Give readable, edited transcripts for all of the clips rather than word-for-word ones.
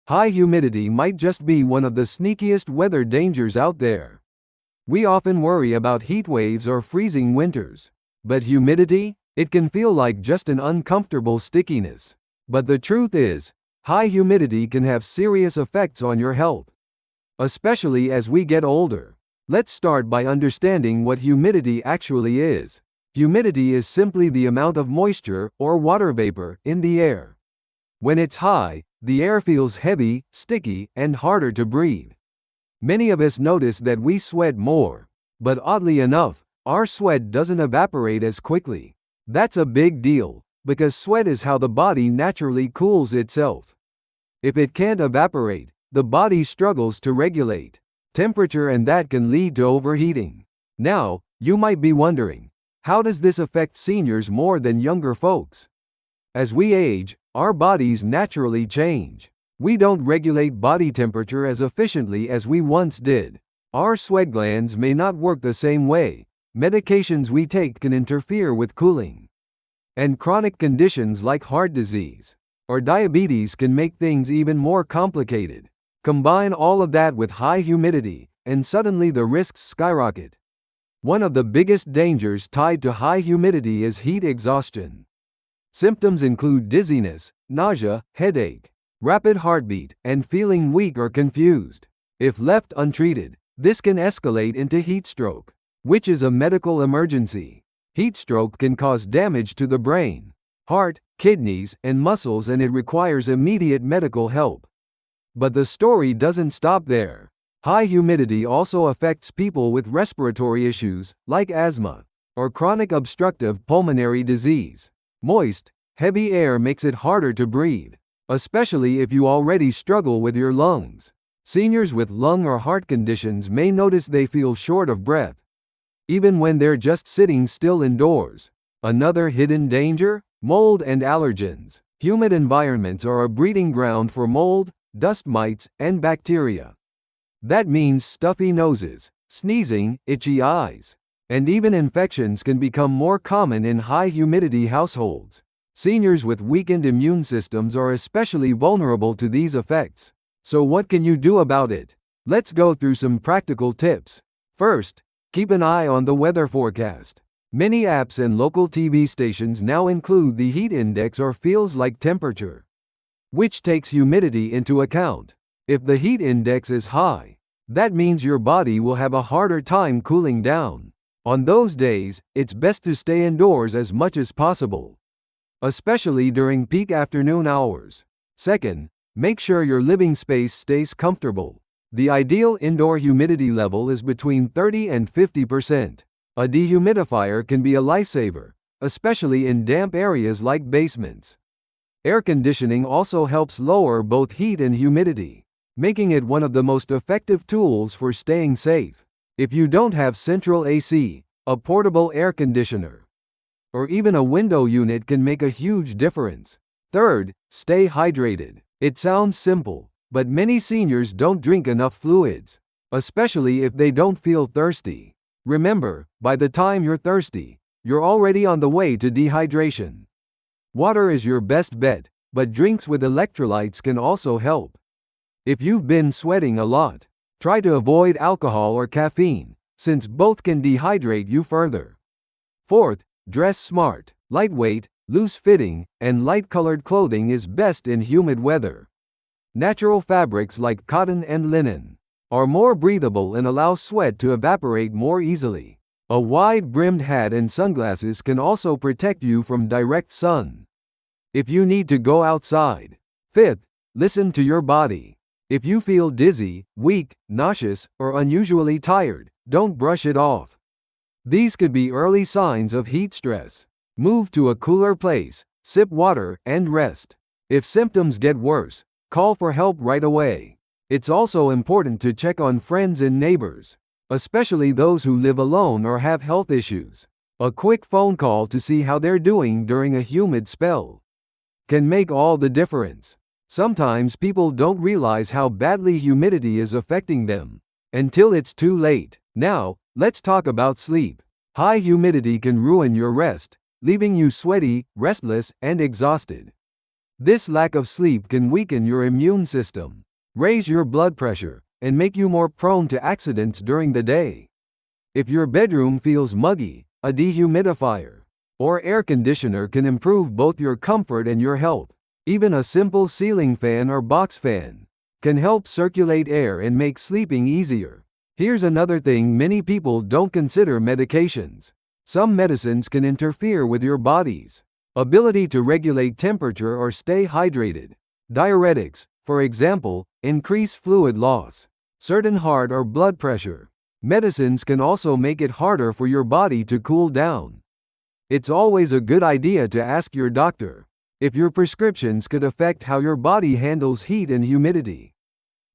High humidity might just be one of the sneakiest weather dangers out there. We often worry about heat waves or freezing winters. But humidity? It can feel like just an uncomfortable stickiness. But the truth is, high humidity can have serious effects on your health, especially as we get older. Let's start by understanding what humidity actually is. Humidity is simply the amount of moisture, or water vapor, in the air. When it's high, the air feels heavy, sticky, and harder to breathe. Many of us notice that we sweat more. But oddly enough, our sweat doesn't evaporate as quickly. That's a big deal, because sweat is how the body naturally cools itself. If it can't evaporate, the body struggles to regulate temperature, and that can lead to overheating. Now, you might be wondering, how does this affect seniors more than younger folks? As we age, our bodies naturally change. We don't regulate body temperature as efficiently as we once did. Our sweat glands may not work the same way. Medications we take can interfere with cooling. And chronic conditions like heart disease or diabetes can make things even more complicated. Combine all of that with high humidity, and suddenly the risks skyrocket. One of the biggest dangers tied to high humidity is heat exhaustion. Symptoms include dizziness, nausea, headache, rapid heartbeat, and feeling weak or confused. If left untreated, this can escalate into heat stroke, which is a medical emergency. Heat stroke can cause damage to the brain, heart, kidneys, and muscles, and it requires immediate medical help. But the story doesn't stop there. High humidity also affects people with respiratory issues, like asthma or chronic obstructive pulmonary disease. Moist, heavy air makes it harder to breathe, especially if you already struggle with your lungs. Seniors with lung or heart conditions may notice they feel short of breath, even when they're just sitting still indoors. Another hidden danger? Mold and allergens. Humid environments are a breeding ground for mold, dust mites, and bacteria. That means stuffy noses, sneezing, itchy eyes, and even infections can become more common in high humidity households. Seniors with weakened immune systems are especially vulnerable to these effects. So what can you do about it? Let's go through some practical tips. First, keep an eye on the weather forecast. Many apps and local TV stations now include the heat index or feels like temperature, which takes humidity into account. If the heat index is high, that means your body will have a harder time cooling down. On those days, it's best to stay indoors as much as possible, especially during peak afternoon hours. Second, make sure your living space stays comfortable. The ideal indoor humidity level is between 30 and 50%. A dehumidifier can be a lifesaver, especially in damp areas like basements. Air conditioning also helps lower both heat and humidity, making it one of the most effective tools for staying safe. If you don't have central AC, a portable air conditioner, or even a window unit can make a huge difference. Third, stay hydrated. It sounds simple, but many seniors don't drink enough fluids, especially if they don't feel thirsty. Remember, by the time you're thirsty, you're already on the way to dehydration. Water is your best bet, but drinks with electrolytes can also help. If you've been sweating a lot, try to avoid alcohol or caffeine, since both can dehydrate you further. Fourth, dress smart. Lightweight, loose-fitting, and light-colored clothing is best in humid weather. Natural fabrics like cotton and linen are more breathable and allow sweat to evaporate more easily. A wide-brimmed hat and sunglasses can also protect you from direct sun if you need to go outside. Fifth, listen to your body. If you feel dizzy, weak, nauseous, or unusually tired, don't brush it off. These could be early signs of heat stress. Move to a cooler place, sip water, and rest. If symptoms get worse, call for help right away. It's also important to check on friends and neighbors, especially those who live alone or have health issues. A quick phone call to see how they're doing during a humid spell can make all the difference. Sometimes people don't realize how badly humidity is affecting them until it's too late. Now, let's talk about sleep. High humidity can ruin your rest, leaving you sweaty, restless, and exhausted. This lack of sleep can weaken your immune system, raise your blood pressure, and make you more prone to accidents during the day. If your bedroom feels muggy, a dehumidifier or air conditioner can improve both your comfort and your health. Even a simple ceiling fan or box fan can help circulate air and make sleeping easier. Here's another thing many people don't consider: medications. Some medicines can interfere with your body's ability to regulate temperature or stay hydrated. Diuretics, for example, increase fluid loss. Certain heart or blood pressure medicines can also make it harder for your body to cool down. It's always a good idea to ask your doctor if your prescriptions could affect how your body handles heat and humidity.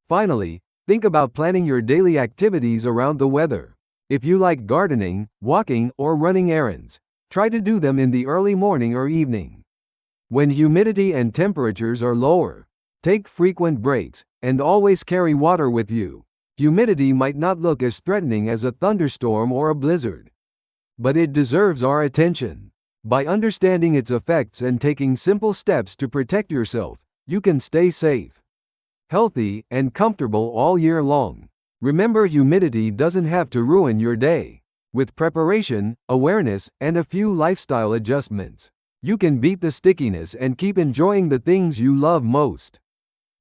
Finally, think about planning your daily activities around the weather. If you like gardening, walking, or running errands, try to do them in the early morning or evening, when humidity and temperatures are lower. Take frequent breaks, and always carry water with you. Humidity might not look as threatening as a thunderstorm or a blizzard, but it deserves our attention. By understanding its effects and taking simple steps to protect yourself, you can stay safe, healthy, and comfortable all year long. Remember, humidity doesn't have to ruin your day. With preparation, awareness, and a few lifestyle adjustments, you can beat the stickiness and keep enjoying the things you love most.